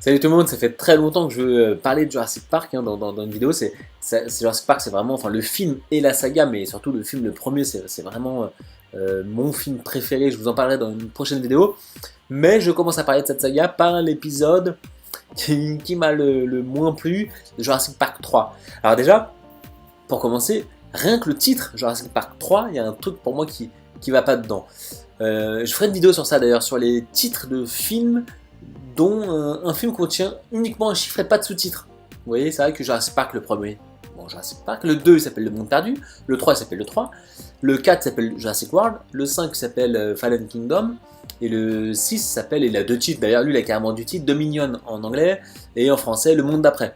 Salut tout le monde, ça fait très longtemps que je veux parler de Jurassic Park dans une vidéo. Jurassic Park, c'est vraiment enfin, le film et la saga, mais surtout le film, le premier, c'est vraiment mon film préféré. Je vous en parlerai dans une prochaine vidéo. Mais je commence à parler de cette saga par l'épisode qui m'a le moins plu, Jurassic Park 3. Alors déjà, pour commencer, rien que le titre, Jurassic Park 3, il y a un truc pour moi qui va pas dedans. Je ferai une vidéo sur ça d'ailleurs, sur les titres de films dont un film contient uniquement un chiffre et pas de sous-titres. Vous voyez, c'est vrai que Jurassic Park le premier, bon Jurassic Park, le 2 il s'appelle Le Monde Perdu, le 3 il s'appelle le 3, le 4 s'appelle Jurassic World, le 5 s'appelle Fallen Kingdom, et le 6 s'appelle, il a deux titres, d'ailleurs lui il a carrément du titre, Dominion en anglais, et en français Le Monde d'après.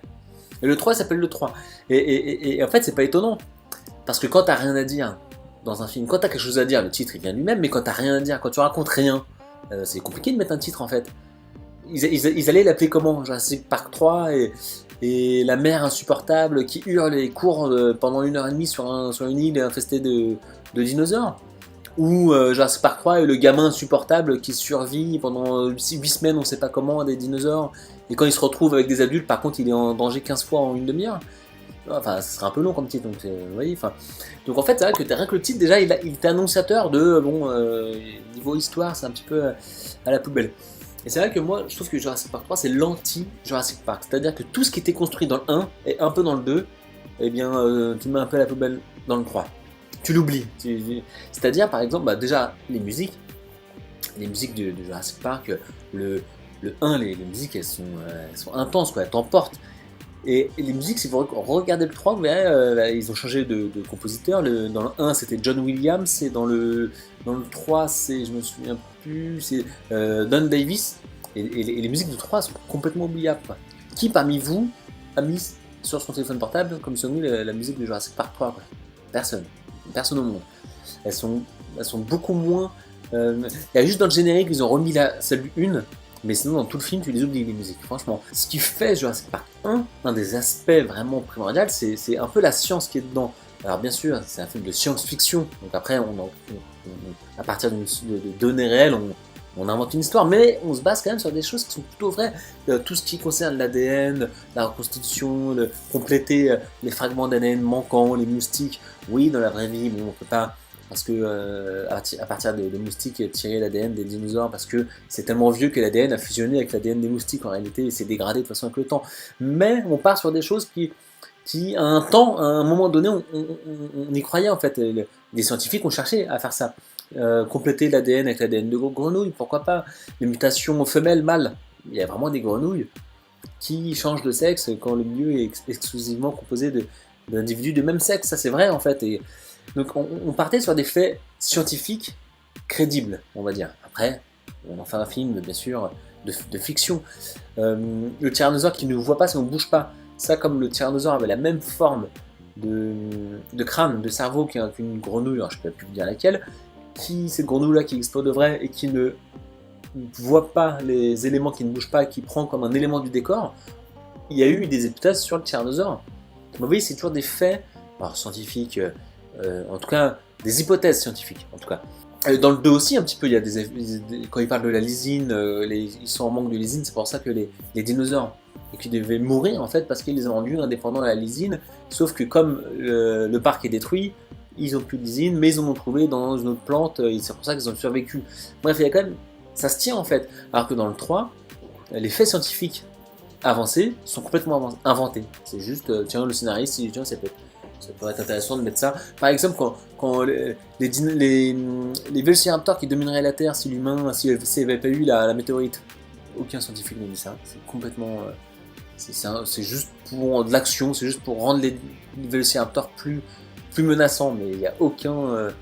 Et le 3 s'appelle le 3. Et en fait c'est pas étonnant, parce que quand t'as rien à dire dans un film, quand t'as quelque chose à dire, le titre il vient lui-même, mais quand t'as rien à dire, quand tu racontes rien, c'est compliqué de mettre un titre en fait. Ils allaient l'appeler comment, Jurassic Park 3 et la mère insupportable qui hurle et court pendant 1h30 sur une île infestée de dinosaures. Ou Jurassic Park 3 et le gamin insupportable qui survit pendant 8 semaines, on sait pas comment, à des dinosaures. Et quand il se retrouve avec des adultes, par contre, il est en danger 15 fois en une demi-heure. Enfin, ce serait un peu long comme titre, donc vous voyez. Enfin, donc en fait, c'est vrai que rien que le titre, déjà, il était annonciateur de, bon, niveau histoire, c'est un petit peu à la poubelle. Et c'est vrai que moi, je trouve que Jurassic Park 3, c'est l'anti-Jurassic Park. C'est-à-dire que tout ce qui était construit dans le 1 et un peu dans le 2, eh bien, tu mets un peu à la poubelle dans le 3. Tu l'oublies. C'est-à-dire, par exemple, bah, déjà, les musiques de Jurassic Park, le 1, les musiques, elles sont intenses, quoi, elles t'emportent. Et les musiques, si vous regardez le 3, vous verrez, ils ont changé de compositeur. Dans le 1, c'était John Williams, et dans le 3, c'est, je me souviens plus, c'est Don Davis. Et les musiques du 3 sont complètement oubliables, quoi. Qui parmi vous a mis sur son téléphone portable comme sonnerie la musique de Jurassic Park 3, quoi? Personne. Personne au monde. Elles sont beaucoup moins... Il y a juste dans le générique, ils ont remis celle du 1. Mais sinon, dans tout le film, tu les oublies, les musiques, franchement. Ce qui fait Jurassic Park 1, un des aspects vraiment primordiaux, c'est un peu la science qui est dedans. Alors bien sûr, c'est un film de science-fiction, donc après, à partir de données réelles, on invente une histoire, mais on se base quand même sur des choses qui sont plutôt vraies. Tout ce qui concerne l'ADN, la reconstitution, compléter les fragments d'ADN manquants, les moustiques. Oui, dans la vraie vie, bon, on peut pas... Parce que à partir des moustiques, tirer l'ADN des dinosaures, parce que c'est tellement vieux que l'ADN a fusionné avec l'ADN des moustiques en réalité, et s'est dégradé de toute façon avec le temps. Mais on part sur des choses qui à un moment donné, on y croyait en fait. Les scientifiques ont cherché à faire ça. Compléter l'ADN avec l'ADN de grenouilles, pourquoi pas. Les mutations femelles-mâles, il y a vraiment des grenouilles qui changent de sexe quand le milieu est exclusivement composé d'individus de même sexe, ça c'est vrai en fait. Et donc on partait sur des faits scientifiques crédibles, on va dire. Après, on en fait un film, bien sûr, de fiction. Le tyrannosaure qui ne nous voit pas si on ne bouge pas. Ça, comme le tyrannosaure avait la même forme de crâne, de cerveau qu'une grenouille, alors je ne peux plus dire laquelle, cette grenouille-là qui explose de vrai et qui ne voit pas les éléments qui ne bougent pas, qui prend comme un élément du décor, il y a eu des hypothèses sur le tyrannosaure. Vous voyez, c'est toujours des faits alors, scientifiques, en tout cas des hypothèses scientifiques en tout cas. Dans le 2 aussi un petit peu, il y a quand ils parlent de la lysine, ils sont en manque de lysine, c'est pour ça que les dinosaures qui devaient mourir en fait parce qu'ils les ont rendus indépendants de la lysine, sauf que comme le parc est détruit, ils n'ont plus de lysine, mais ils en ont trouvé dans une autre plante, et c'est pour ça qu'ils ont survécu. Bref, il y a quand même, ça se tient en fait, alors que dans le 3, les faits scientifiques avancés sont complètement inventés. C'est juste, tiens, le scénariste, il dit, tiens, ça pourrait être intéressant de mettre ça. Par exemple, quand les vélociraptors qui domineraient la Terre si l'humain, s'il n'y avait pas eu la météorite, aucun scientifique ne dit ça. C'est complètement... c'est juste pour de l'action, c'est juste pour rendre les vélociraptors plus menaçants, mais il n'y a aucune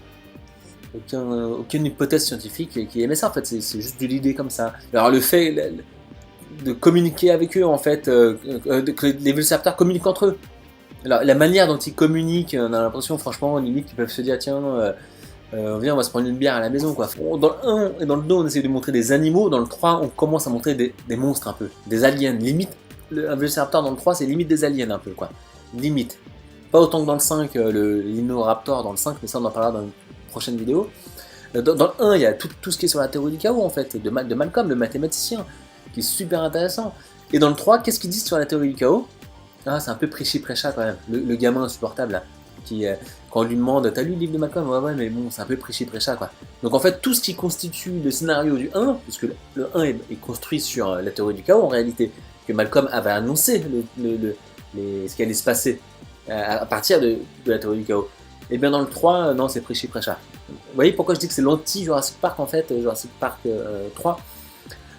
hypothèse scientifique qui émet ça en fait, c'est juste de l'idée comme ça. Alors le fait de communiquer avec eux en fait, que les vélociraptors communiquent entre eux. Alors, la manière dont ils communiquent, on a l'impression, franchement, limite, qu'ils peuvent se dire, tiens, viens, on va se prendre une bière à la maison, quoi. Dans le 1 et dans le 2, on essaie de montrer des animaux. Dans le 3, on commence à montrer des monstres, un peu. Des aliens. Limite, un vélociraptor dans le 3, c'est limite des aliens, un peu, quoi. Limite. Pas autant que dans le 5, l'Inoraptor dans le 5, mais ça, on en parlera dans une prochaine vidéo. Dans le 1, il y a tout ce qui est sur la théorie du chaos, en fait, de Malcolm, le mathématicien, qui est super intéressant. Et dans le 3, qu'est-ce qu'ils disent sur la théorie du chaos? Ah, c'est un peu prêchi-prêcha quand même, le gamin insupportable là, qui, quand on lui demande t'as lu le livre de Malcolm? Ouais, mais bon, c'est un peu prêchi-prêcha quoi. Donc en fait, tout ce qui constitue le scénario du 1, puisque le 1 est construit sur la théorie du chaos en réalité, que Malcolm avait annoncé ce qui allait se passer à partir de la théorie du chaos. Et bien dans le 3, non, c'est prêchi-prêcha. Vous voyez pourquoi je dis que c'est l'anti-Jurassic Park en fait, Jurassic Park 3.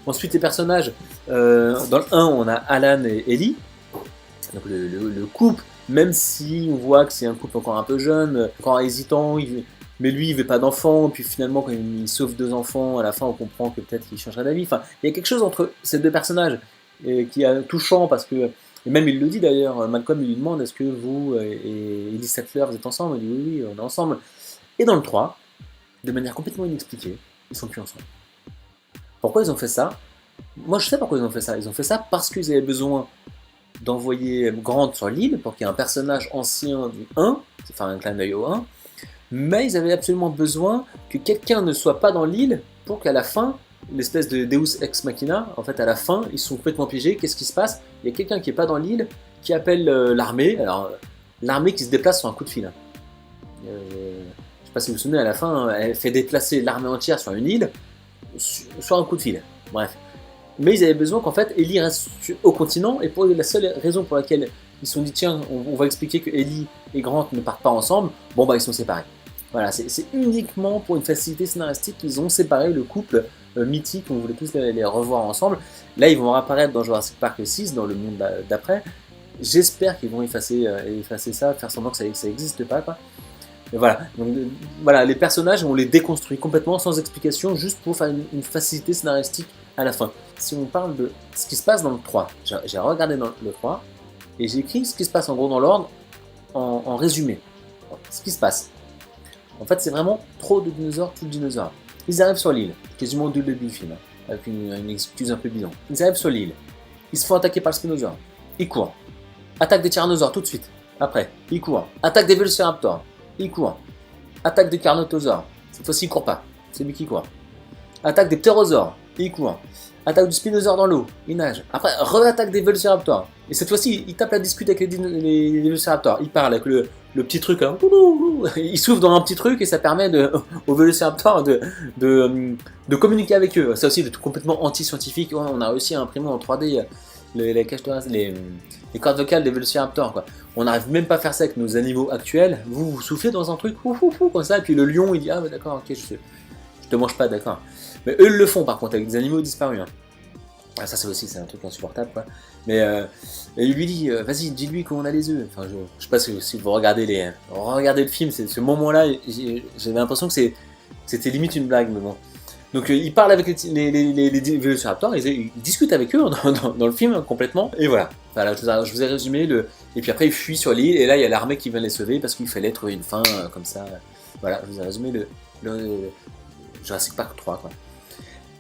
Ensuite, les personnages, dans le 1, on a Alan et Ellie, donc le couple, même si on voit que c'est un couple encore un peu jeune, encore hésitant, mais lui il veut pas d'enfants, puis finalement quand il sauve 2 enfants, à la fin on comprend que peut-être qu'il changerait d'avis. Enfin, il y a quelque chose entre ces 2 personnages qui est touchant parce que, et même il le dit d'ailleurs, Malcolm lui demande est-ce que vous et Ellie Sattler vous êtes ensemble? Il dit oui, on est ensemble. Et dans le 3, de manière complètement inexpliquée, ils sont plus ensemble. Pourquoi ils ont fait ça? Moi je sais pourquoi ils ont fait ça. Ils ont fait ça parce qu'ils avaient besoin d'envoyer Grant sur l'île pour qu'il y ait un personnage ancien du 1, c'est faire un clin d'œil au 1, mais ils avaient absolument besoin que quelqu'un ne soit pas dans l'île pour qu'à la fin, l'espèce de Deus Ex Machina, en fait à la fin, ils sont complètement piégés, qu'est-ce qui se passe? Il y a quelqu'un qui n'est pas dans l'île qui appelle l'armée, alors l'armée qui se déplace sur un coup de fil. Je ne sais pas si vous vous souvenez, à la fin, elle fait déplacer l'armée entière sur une île, sur un coup de fil, bref. Mais ils avaient besoin qu'en fait Ellie reste au continent, et pour la seule raison pour laquelle ils se sont dit tiens, on va expliquer que Ellie et Grant ne partent pas ensemble, bon bah ils sont séparés. Voilà, c'est uniquement pour une facilité scénaristique qu'ils ont séparé le couple mythique, on voulait tous les revoir ensemble. Là ils vont apparaître dans Jurassic Park 6, dans le monde d'après. J'espère qu'ils vont effacer ça, faire semblant que ça n'existe pas quoi. Et voilà, donc voilà, les personnages on les déconstruit complètement sans explication, juste pour faire une facilité scénaristique à la fin. Si on parle de ce qui se passe dans le 3, j'ai regardé dans le 3 et j'ai écrit ce qui se passe en gros dans l'ordre en résumé. Ce qui se passe. En fait, c'est vraiment trop de dinosaures, tout de dinosaures. Ils arrivent sur l'île, quasiment au début du film, avec une excuse un peu bidon. Ils arrivent sur l'île, ils se font attaquer par le spinosaure, ils courent. Attaque des tyrannosaures tout de suite, après, ils courent. Attaque des vélociraptors, ils courent. Attaque des carnotaures, cette fois-ci ils courent pas, c'est lui qui court. Attaque des ptérosaures, il court. Attaque du spinosaure dans l'eau, il nage. Après, re-attaque des vélociraptors. Et cette fois-ci, il tape la discute avec les vélociraptors. Il parle avec le petit truc. Hein. Il souffle dans un petit truc et ça permet aux vélociraptors de communiquer avec eux. Ça aussi, c'est complètement anti-scientifique. Ouais, on a réussi à imprimer en 3D les cordes vocales des vélociraptors. Quoi. On n'arrive même pas à faire ça avec nos animaux actuels. Vous soufflez dans un truc, comme ça. Et puis le lion, il dit ah, bah, d'accord, ok, je te mange pas, d'accord. Mais eux le font par contre avec des animaux disparus. Hein. Ah, ça c'est aussi c'est un truc insupportable quoi. Mais il lui dit vas-y dis-lui qu'on a les œufs. Enfin je sais pas si vous regardez le film, c'est ce moment-là j'avais l'impression que c'était limite une blague mais bon. Donc il parle avec les vélociraptors, il discute avec eux dans le film complètement. Et voilà. Voilà, je vous ai résumé et puis après il fuit sur l'île et là il y a l'armée qui vient les sauver parce qu'il fallait trouver une fin comme ça. Voilà, je vous ai résumé le Jurassic Park 3 quoi.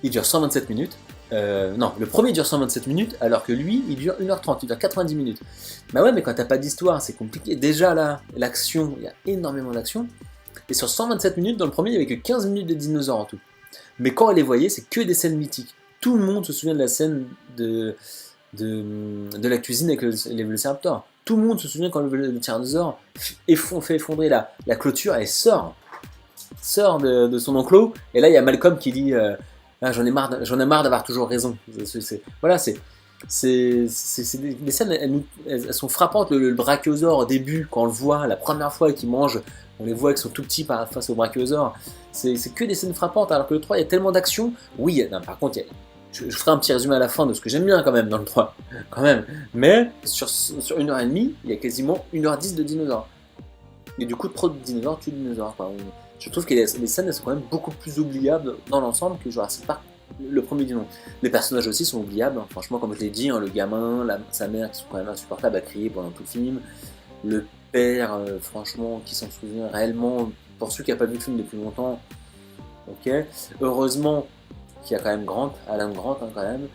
Il dure 127 minutes. Non, le premier dure 127 minutes, alors que lui, il dure 1h30, il dure 90 minutes. Bah ouais, mais quand t'as pas d'histoire, c'est compliqué. Déjà là, l'action, il y a énormément d'action. Et sur 127 minutes, dans le premier, il n'y avait que 15 minutes de dinosaures en tout. Mais quand on les voyait, c'est que des scènes mythiques. Tout le monde se souvient de la scène de la cuisine avec les vélociraptors. Tout le monde se souvient quand le tyrannosaure fait effondrer la clôture et sort de son enclos. Et là, il y a Malcolm qui dit... Ah, j'en ai marre d'avoir toujours raison. Voilà, c'est des scènes, elles sont frappantes. Le brachiosaure au début, quand on le voit la première fois qu'il mange, on les voit qu'ils sont tout petits face au brachiosaure. C'est que des scènes frappantes, alors que le 3, il y a tellement d'action. Oui, non, par contre, je ferai un petit résumé à la fin de ce que j'aime bien quand même dans le 3. Quand même. Mais sur 1h30, il y a quasiment 1h10 de dinosaures. Et du coup, trop de dinosaures tue de dinosaures. Je trouve que les scènes elles sont quand même beaucoup plus oubliables dans l'ensemble que Jurassic Park, le premier du nom. Les personnages aussi sont oubliables, hein. Franchement comme je l'ai dit, hein, le gamin, sa mère qui sont quand même insupportables à crier pendant tout le film, le père, franchement, qui s'en souvient réellement, pour ceux qui n'ont pas vu le film depuis longtemps, ok. Heureusement qu'il y a quand même Alan Grant hein, quand même.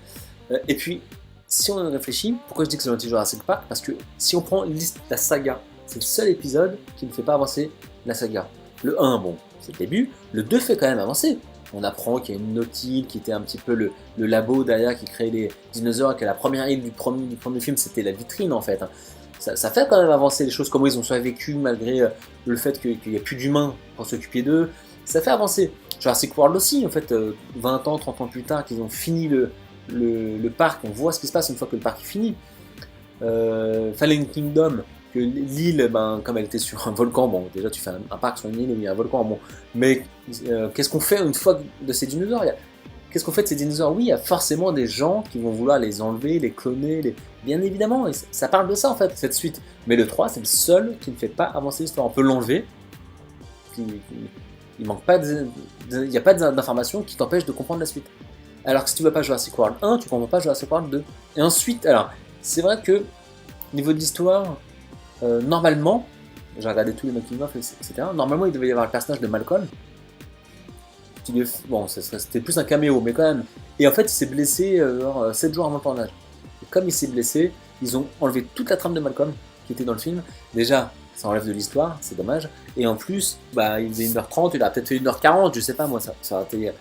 Et puis, si on réfléchit, pourquoi je dis que c'est l'anti-Jurassic Park? Parce que si on prend la saga, c'est le seul épisode qui ne fait pas avancer la saga. Le 1, bon, c'est le début. Le 2 fait quand même avancer. On apprend qu'il y a une Nautil qui était un petit peu le labo derrière qui créait les dinosaures, et que la première île du premier film c'était la vitrine en fait. Ça fait quand même avancer les choses, comment ils ont survécu malgré le fait qu'il n'y a plus d'humains pour s'occuper d'eux. Ça fait avancer. Jurassic World aussi, en fait, 20 ans, 30 ans plus tard, qu'ils ont fini le parc, on voit ce qui se passe une fois que le parc est fini. Fallen Kingdom, que l'île, ben, comme elle était sur un volcan, bon, déjà tu fais un parc sur une île où il y a un volcan, bon, mais qu'est-ce qu'on fait une fois de ces dinosaures? Qu'est-ce qu'on fait de ces dinosaures? Oui, il y a forcément des gens qui vont vouloir les enlever, les cloner, bien évidemment, et ça parle de ça en fait, cette suite. Mais le 3, c'est le seul qui ne fait pas avancer l'histoire. On peut l'enlever, il manque pas il n'y a pas d'informations qui t'empêchent de comprendre la suite. Alors que si tu ne veux pas Jurassic World 1, tu ne comprends pas Jurassic World 2. Et ensuite, alors, c'est vrai que, au niveau de l'histoire, normalement, j'ai regardé tous les making-of, etc., normalement il devait y avoir le personnage de Malcolm, bon, c'était plus un caméo, mais quand même. Et en fait, il s'est blessé 7 jours avant le tournage. Et comme il s'est blessé, ils ont enlevé toute la trame de Malcolm qui était dans le film. Déjà, ça enlève de l'histoire, c'est dommage. Et en plus, bah, il faisait 1h30, il a peut-être fait 1h40, je sais pas moi, ça aurait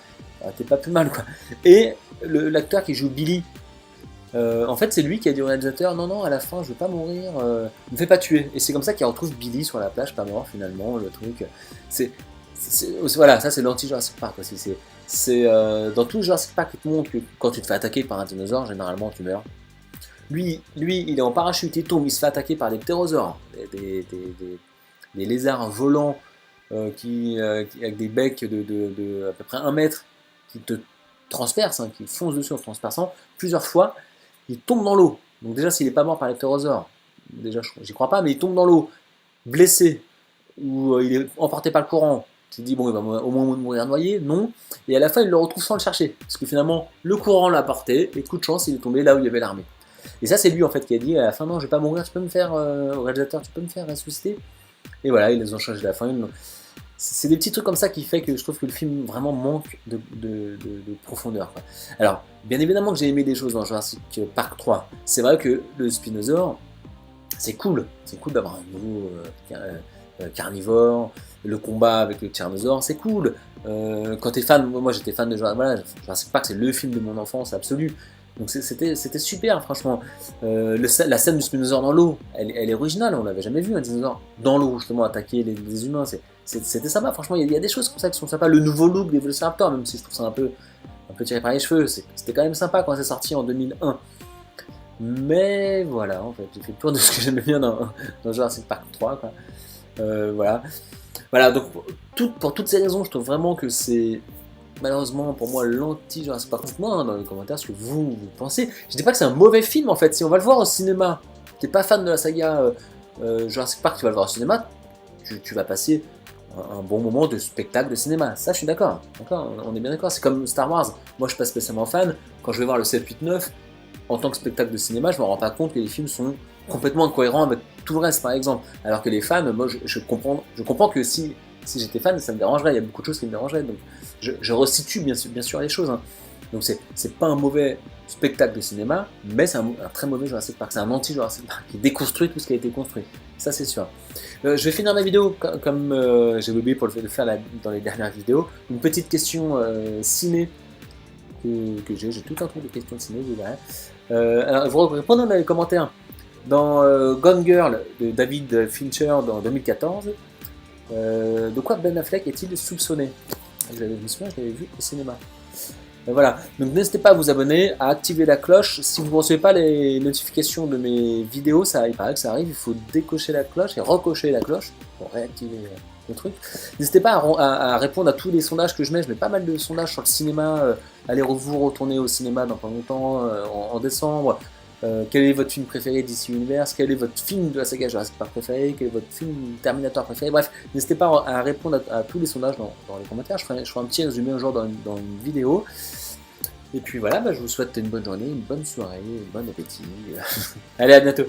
été pas plus mal quoi. Et l'acteur qui joue Billy, en fait, c'est lui qui a dit au réalisateur non, non, à la fin, je veux pas mourir, ne me fais pas tuer. Et c'est comme ça qu'il retrouve Billy sur la plage, pas mort finalement, le truc. Voilà, ça c'est l'anti-Jurassic Park aussi. Dans tout Jurassic Park, il te montre que quand tu te fais attaquer par un dinosaure, généralement tu meurs. Lui, il est en parachute, il tombe, il se fait attaquer par des ptérosaures, des lézards volants avec des becs de à peu près 1 mètre qui te transpercent, hein, qui foncent dessus en se transperçant plusieurs fois. Il tombe dans l'eau. Donc déjà, s'il n'est pas mort par les ptérosaures, déjà j'y crois pas, mais il tombe dans l'eau, blessé, ou il est emporté par le courant. Tu te dis, bon, il va au moins mourir noyé, non. Et à la fin, il le retrouve sans le chercher. Parce que finalement, le courant l'a porté, et coup de chance, il est tombé là où il y avait l'armée. Et ça, c'est lui, en fait, qui a dit, à la fin, non, je vais pas mourir, tu peux me faire, au réalisateur, tu peux me faire ressusciter. Et voilà, ils les ont changé à la fin. C'est des petits trucs comme ça qui fait que je trouve que le film vraiment manque de profondeur, quoi. Alors, bien évidemment que j'ai aimé des choses dans Jurassic Park 3. C'est vrai que le Spinosaure, c'est cool d'avoir un nouveau carnivore, le combat avec le tyrannosaure, c'est cool. Quand t'es fan, moi j'étais fan de Jurassic Park, c'est le film de mon enfance absolue. Donc c'était super, franchement. La scène du Spinosaure dans l'eau, elle est originale, on n'avait jamais vu un dinosaure dans l'eau justement attaquer les humains. C'était sympa, franchement, il y a des choses comme ça qui sont sympas. Le nouveau look des Velociraptors, même si je trouve ça un peu tiré par les cheveux, c'était quand même sympa quand c'est sorti en 2001. Mais voilà, en fait, j'ai fait le tour de ce que j'aimais bien dans Jurassic Park 3, quoi. Voilà, donc pour toutes ces raisons, je trouve vraiment que c'est malheureusement pour moi l'anti-Jurassic Park. Dites-moi hein, dans les commentaires ce que vous pensez. Je dis pas que c'est un mauvais film en fait, si on va le voir au cinéma, t'es pas fan de la saga Jurassic Park, tu vas le voir au cinéma, tu vas passer un bon moment de spectacle de cinéma. Ça, je suis d'accord, on est bien d'accord. C'est comme Star Wars, moi je suis pas spécialement fan, quand je vais voir le 7, 8, 9, en tant que spectacle de cinéma, je me rends pas compte que les films sont complètement incohérents avec tout le reste, par exemple. Alors que les fans, moi, je comprends que si j'étais fan, ça me dérangerait. Il y a beaucoup de choses qui me dérangeraient. Donc, je resitue bien sûr les choses. Hein. Donc, c'est pas un mauvais spectacle de cinéma, mais c'est un très mauvais Jurassic Park. C'est un anti-Jurassic Park qui déconstruit tout ce qui a été construit. Ça, c'est sûr. Je vais finir ma vidéo comme j'ai oublié pour le faire dans les dernières vidéos. Une petite question ciné que j'ai tout un truc de questions de ciné, vous verrez. Alors, vous répondez dans les commentaires. Dans Gone Girl de David Fincher en 2014, de quoi Ben Affleck est-il soupçonné? Je me souviens, je l'avais vu au cinéma. Voilà, donc n'hésitez pas à vous abonner, à activer la cloche. Si vous ne recevez pas les notifications de mes vidéos, il paraît que ça arrive, il faut décocher la cloche et recocher la cloche pour réactiver le truc. N'hésitez pas à répondre à tous les sondages que je mets pas mal de sondages sur le cinéma. Allez vous retourner au cinéma dans pas longtemps, en décembre. Quel est votre film préféré DC Universe? Quel est votre film de la saga Jurassic Park préféré? Quel est votre film Terminator préféré? Bref, n'hésitez pas à répondre à tous les sondages dans les commentaires. Je ferai un petit résumé un jour dans une vidéo. Et puis voilà, je vous souhaite une bonne journée, une bonne soirée, un bon appétit. Allez, à bientôt!